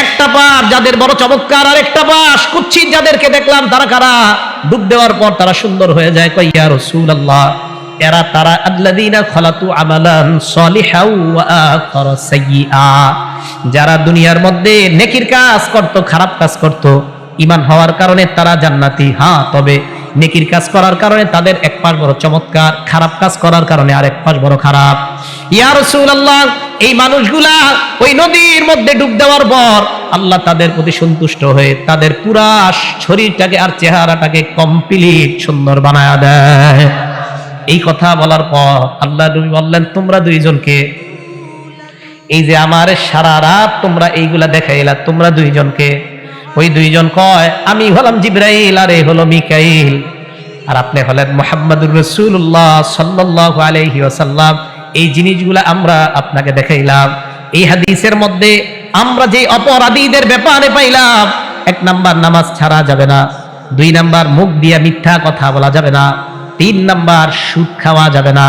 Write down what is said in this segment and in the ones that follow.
একটা পাশ যাদের বড় চমৎকার, আর একটা পাশ কুচ্ছিত যাদেরকে দেখলাম তারা কারা? ডুব দেওয়ার পর তারা সুন্দর হয়ে যায়। কই ইয়া রাসূলুল্লাহ, এরা তারা আল্লাযীনা খালাতু আমালান সলিহাও ওয়া আখারা সাইয়্যিআ, যারা দুনিয়ার মধ্যে নেকির কাজ করত, খারাপ কাজ করত, ঈমান হওয়ার কারণে তারা জান্নাতি। হ্যাঁ, তবে নেকির কাজ করার কারণে তাদের এক পাশ বড় চমৎকার, খারাপ কাজ করার কারণে আরেক পাশ বড় খারাপ। ইয়া রাসূলুল্লাহ, এই মানুষগুলা ওই নদীর মধ্যে ডুব দেওয়ার পর আল্লাহ তাদের প্রতি সন্তুষ্ট হয়ে তাদের পুরা শরীরটাকে আর চেহারাটাকে কমপ্লিট সুন্দর বানায়া দেয়। এই কথা বলার পর আল্লাহ নবী বললেন, তোমরা দুইজনকে, এই যে আমার সারা রাত তোমরা এইগুলা দেখাইলা, তোমরা দুইজনকে, ওই দুইজন কয়, আমি হলাম জিবরাইল আর এই হলো মিকাইল, আর আপনি হলেন মুহাম্মদুর রাসূলুল্লাহ সাল্লাল্লাহু আলাইহি ওয়াসাল্লাম। এই জিনিসগুলা আমরা আপনাকে দেখাইলাম। এই হাদিসের মধ্যে আমরা যে অপরাধীদের ব্যাপারে পাইলাম, 1 নাম্বার নামাজ ছাড়া যাবে না, 2 নাম্বার মুখ দিয়ে মিথ্যা কথা বলা যাবে না, 3 নাম্বার সুদ খাওয়া যাবে না,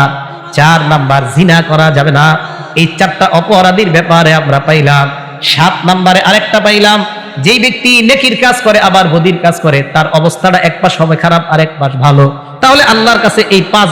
4 নাম্বার জিনা করা যাবে না। এই 4টা অপরাধীর ব্যাপারে আমরা পাইলাম। 7 নাম্বারে আরেকটা পাইলাম, যেই ব্যক্তি নেকির কাজ করে আবার বদির কাজ করে, তার অবস্থাটা এক পাশ হবে খারাপ আর এক পাশ ভালো। তাহলে আল্লাহর কাছে এই 5,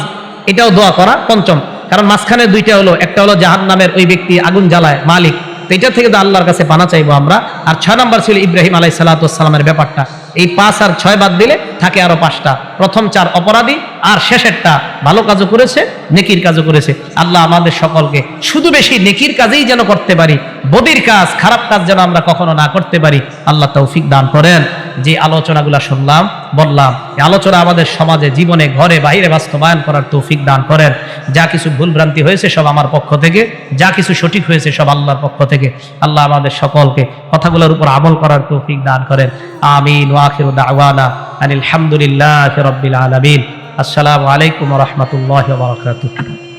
এটাও দোয়া করা পঞ্চম, কারণ মাঝখানে 2টা হলো, একটা হলো জাহান্নামের ওই ব্যক্তি আগুন জ্বালায় মালিক, তো এটা থেকে তো আল্লাহর কাছে পানা চাইবো আমরা। আর 6 নাম্বার ছিল ইব্রাহিম আলাইহিস সালাতু ওয়াস সালামের ব্যাপারটা। এই 5 আর 6 বাদ দিলে থাকে আরো 5টা। প্রথম 4 অপরাধী, আর শেষেরটা ভালো কাজও করেছে, নেকির কাজও করেছে। আল্লাহ আমাদের সকলকে শুধু বেশি নেকির কাজেই যেন করতে পারি, বদির কাজ, খারাপ কাজ যেন আমরা কখনো না করতে পারি, আল্লাহ তৌফিক দান করেন। যে আলোচনাগুলো শুনলাম বললাম, এই আলোচনা আমাদের সমাজে, জীবনে, ঘরে বাইরে বাস্তবায়ন করার তৌফিক দান করেন। যা কিছু ভুল ভ্রান্তি হয়েছে সব আমার পক্ষ থেকে, যা কিছু সঠিক হয়েছে সব আল্লাহর পক্ষ থেকে। আল্লাহ আমাদের সকলকে কথাগুলোর উপর আমল করার তৌফিক দান করেন। আমিন। ওয়া আখিরু দাওয়ানা আনিল হামদুলিল্লাহি রাব্বিল আলামিন। আসসালামু আলাইকুম ওয়া রাহমাতুল্লাহি ওয়া বারাকাতুহু।